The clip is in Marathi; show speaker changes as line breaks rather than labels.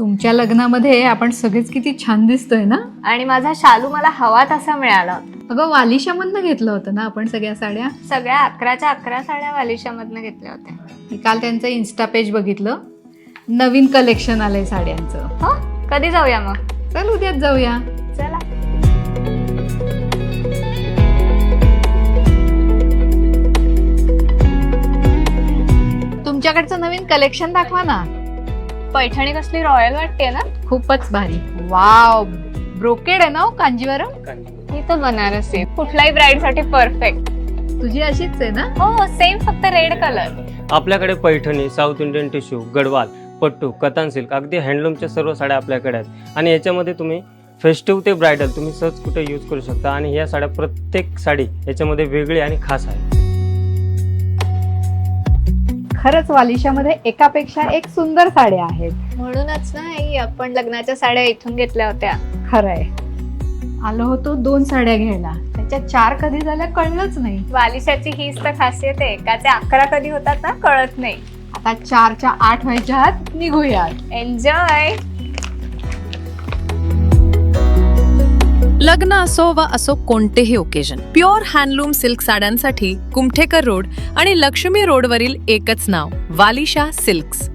तुमच्या लग्नामध्ये आपण सगळेच किती छान दिसतोय ना.
आणि माझा शालू मला हवा तसा मिळाला.
अगं वालिशामधनं घेतलं होतं ना आपण सगळ्या साड्या.
सगळ्या 11च्या 11 साड्या वालिशामधनं घेतल्या होत्या.
मी काल त्यांचं इन्स्टा पेज बघितलं. नवीन कलेक्शन आलंय साड्यांचं.
हो, कधी जाऊया मग?
चल उद्याच जाऊया.
चला.
तुमच्याकडचं नवीन कलेक्शन दाखवा ना.
पैठणी कसली रॉयल वाटते ना.
खूपच भारी. वाव, ब्रोकेड आहे ना कांजीवरम.
ही तर बनारसी कुठल्याही ब्राईड साठी परफेक्ट.
तुझी अशीच आहे ना.
हो, सेम, फक्त रेड कलर.
आपल्याकडे Paithani, South Indian tissue, Gadwal, pattu, katan silk, अगदी हँडलूमच्या सर्व साड्या आपल्याकडे आहेत. आणि याच्यामध्ये तुम्ही फेस्टिव्ह ते ब्रायडल तुम्ही सहज कुठे यूज करू शकता. आणि ह्या साड्या प्रत्येक साडी याच्यामध्ये वेगळी आणि खास आहे.
खरंच वालिशामध्ये एकापेक्षा एक सुंदर साड्या आहेत.
म्हणूनच ना आई, आपण लग्नाच्या साड्या इथून घेतल्या होत्या.
खरंय. आलो होतो 2 साड्या घ्यायला, त्याच्या 4 कधी झाल्या कळलंच नाही.
वालिशाची हीच तर खासियत आहे, एकाच्या 11 कधी होतात ना कळत नाही.
आता 4च्या 8 व्हायच्या आत निघूयात.
एन्जॉय.
लग्न असो वा असो कोणतेही ओकेजन, प्युअर हँडलूम सिल्क साड्यांसाठी कुमठेकर रोड आणि लक्ष्मी रोडवरील एकच नाव, वालिशा सिल्क्स.